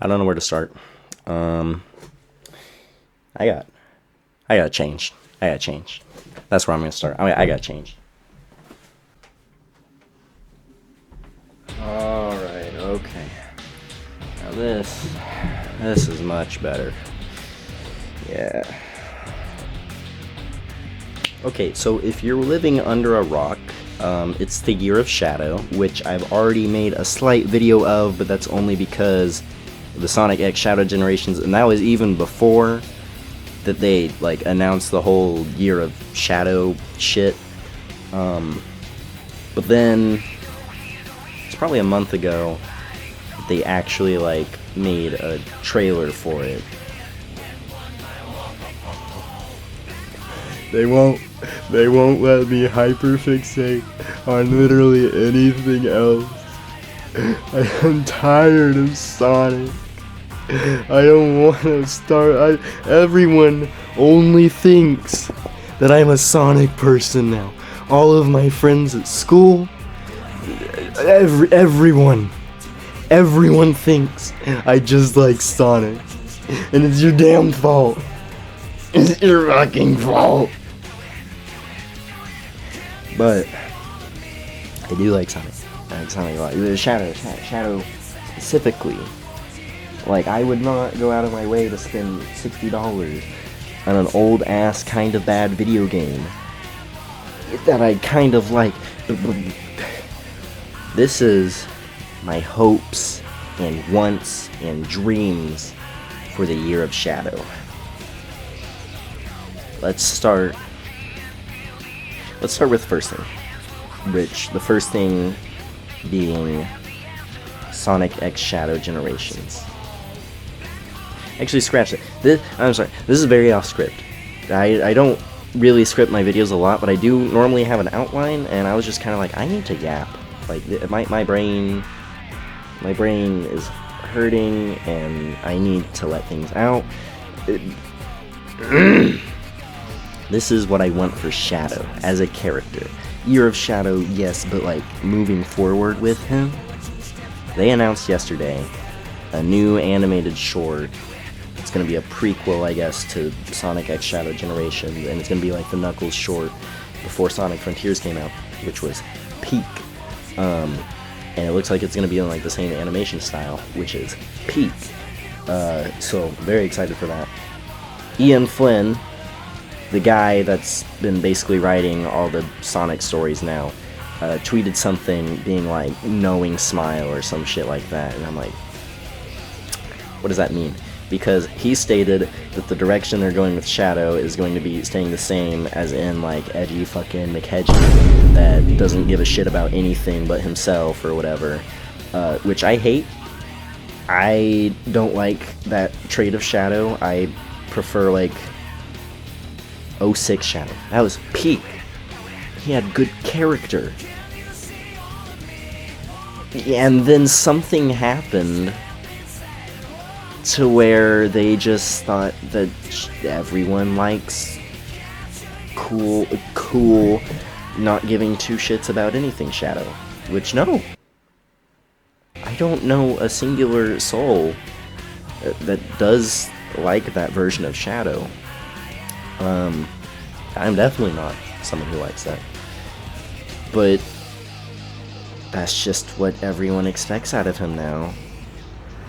I don't know where to start. I got changed. I got changed. That's where I'm gonna start. I got changed. Alright, okay. Now this is much better. Yeah. Okay, so if you're living under a rock, it's the Year of Shadow, which I've already made a slight video of, but that's only because of the Sonic X Shadow Generations, and that was even before that they like announced the whole Year of Shadow shit. But then it's probably a month ago they actually like made a trailer for it. They won't let me hyperfixate on literally anything else. I am tired of Sonic. I don't want to start. Everyone only thinks that I'm a Sonic person now. All of my friends at school, everyone thinks I just like Sonic. And it's your damn fault. It's your fucking fault. But I do like Sonic. I like Sonic a lot. The Shadow specifically. Like, I would not go out of my way to spend $60 on an old ass kind of bad video game that I kind of like. This is my hopes and wants and dreams for the Year of Shadow. Let's start with the first thing. Which, the first thing being Sonic X Shadow Generations. Actually, scratch it. I'm sorry. This is very off script. I don't really script my videos a lot, but I do normally have an outline, and I was just kind of like, I need to yap. Like, my brain is hurting, and I need to let things out. This is what I want for Shadow as a character. Year of Shadow, yes, but like moving forward with him. They announced yesterday a new animated short. It's going to be a prequel, I guess, to Sonic X Shadow Generations, and it's going to be like the Knuckles short before Sonic Frontiers came out, which was peak. And it looks like it's going to be in like the same animation style, which is peak. So very excited for that. Ian Flynn, the guy that's been basically writing all the Sonic stories now, tweeted something being like, knowing smile or some shit like that, and I'm like, what does that mean? Because he stated that the direction they're going with Shadow is going to be staying the same, as in like edgy fucking McHedgie that doesn't give a shit about anything but himself or whatever, which I hate. I don't like that trait of Shadow. I prefer like 06 Shadow. That was peak. He had good character. And then something happened to where they just thought that everyone likes cool, not giving two shits about anything Shadow. Which, no. I don't know a singular soul that does like that version of Shadow. I'm definitely not someone who likes that. But that's just what everyone expects out of him now.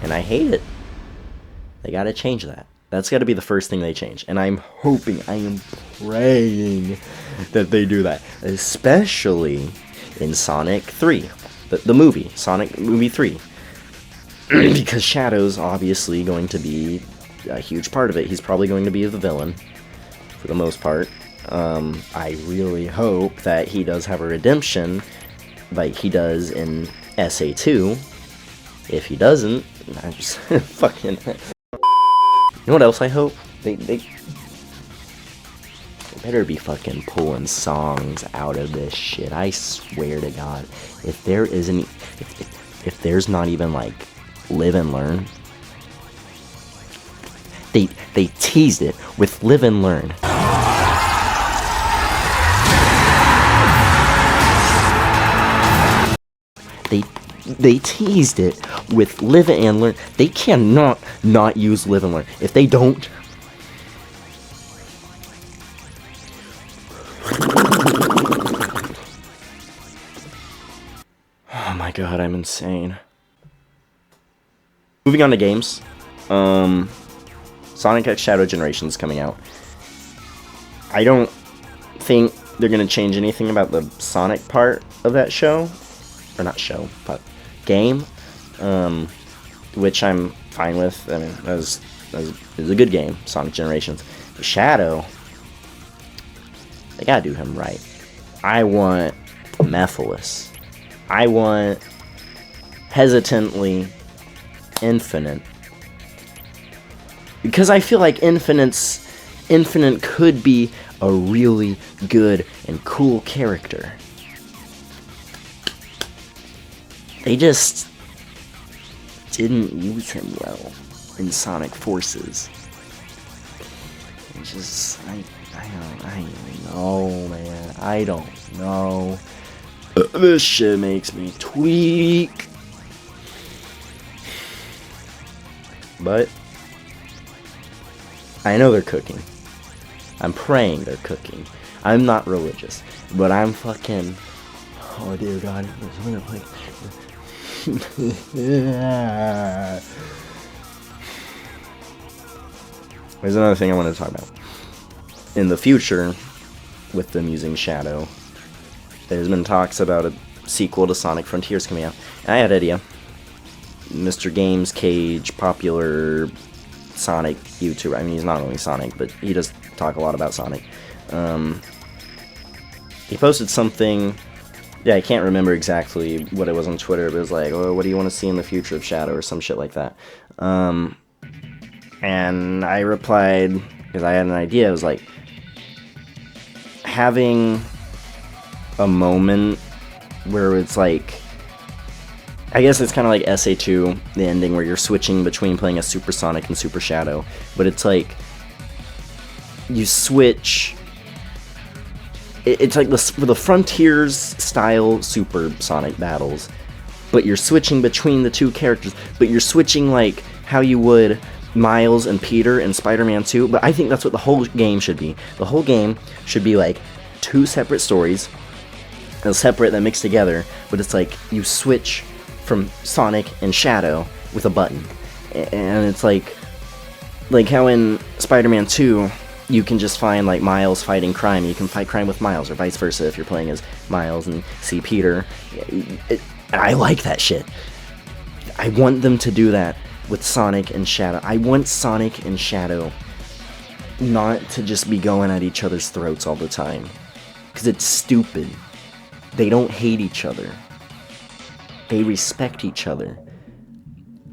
And I hate it. They gotta change that. That's gotta be the first thing they change. And I'm hoping, I am praying that they do that. Especially in Sonic 3. The movie. Sonic Movie 3. Because Shadow's obviously going to be a huge part of it. He's probably going to be the villain, for the most part. I really hope that he does have a redemption, like he does in SA2. If he doesn't, I just fucking... You know what else I hope? They better be fucking pulling songs out of this shit. I swear to God. If there isn't... If there's not even, like, Live and Learn... They teased it with Live and Learn. They teased it with live and learn. They cannot not use live and learn. If they don't, oh my god, I'm insane. Moving on to games. Sonic X Shadow Generation is coming out. I don't think they're going to change anything about the Sonic part of that show. Or not show, but game. Which I'm fine with. I mean, it was a good game, Sonic Generations. But Shadow, they gotta do him right. I want Mephiles. I want hesitantly Infinite. Because I feel like Infinite could be a really good and cool character. They just didn't use him well in Sonic Forces. It's just, I don't know, man. I don't know. This shit makes me tweak. But I know they're cooking. I'm praying they're cooking. I'm not religious, but I'm fucking. Oh dear God! There's another thing I want to talk about. In the future, with them using Shadow, there's been talks about a sequel to Sonic Frontiers coming out. And I had an idea. Mr. Games Cage, popular Sonic YouTuber. I mean, he's not only Sonic, but he does talk a lot about Sonic. He posted something. Yeah, I can't remember exactly what it was on Twitter, but it was like, oh, what do you want to see in the future of Shadow, or some shit like that. And I replied, because I had an idea, it was like, having a moment where it's like, I guess it's kind of like SA2, the ending, where you're switching between playing a Super Sonic and Super Shadow, but it's like, you switch. It's like the Frontiers style Super Sonic battles, but you're switching between the two characters, but you're switching like how you would Miles and Peter in Spider-Man 2, but I think that's what the whole game should be. The whole game should be like two separate stories, separate that mix together, but it's like you switch from Sonic and Shadow with a button. And it's like how in Spider-Man 2, you can just find like Miles fighting crime. You can fight crime with Miles, or vice versa if you're playing as Miles and see Peter. I like that shit. I want them to do that with Sonic and Shadow. I want Sonic and Shadow not to just be going at each other's throats all the time. Because it's stupid. They don't hate each other. They respect each other.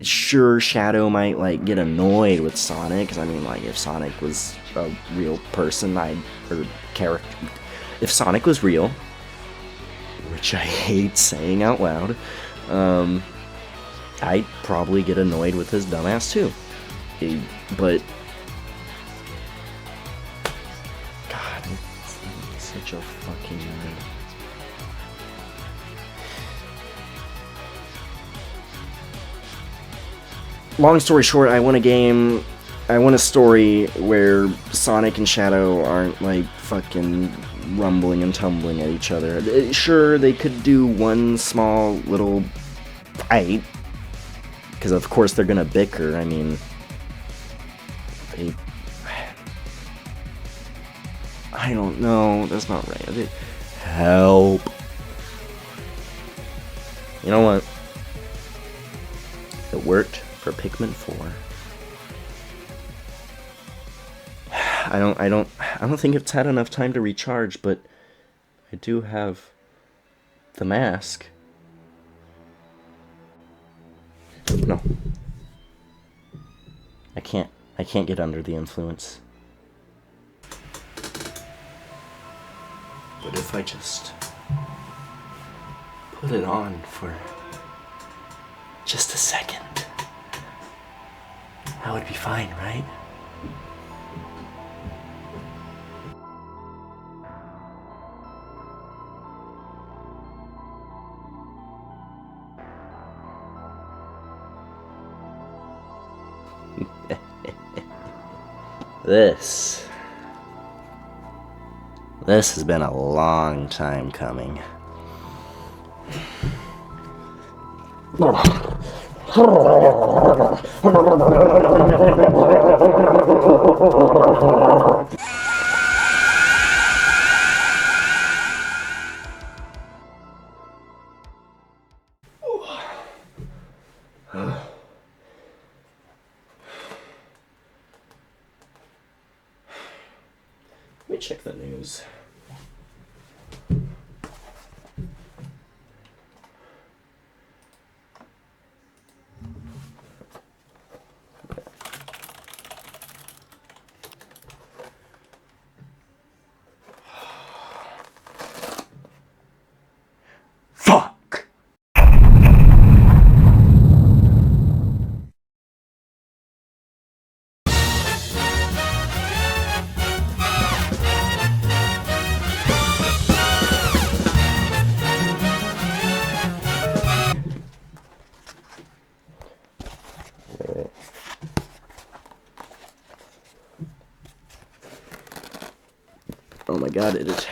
Sure, Shadow might like get annoyed with Sonic, because I mean, like, if Sonic was a real person, or character, if Sonic was real, which I hate saying out loud, I'd probably get annoyed with his dumbass too. But God, it's such a fucking nerd. Long story short, I want a story where Sonic and Shadow aren't, like, fucking rumbling and tumbling at each other. Sure, they could do one small little fight, because of course they're gonna bicker. I mean, I don't know, that's not right. Help. You know what? It worked for Pikmin 4. I don't think it's had enough time to recharge, but I do have the mask. No. I can't get under the influence. But if I just put it on for just a second, that would be fine, right? This has been a long time coming. Let me check the news. Fuck! Oh my god, it is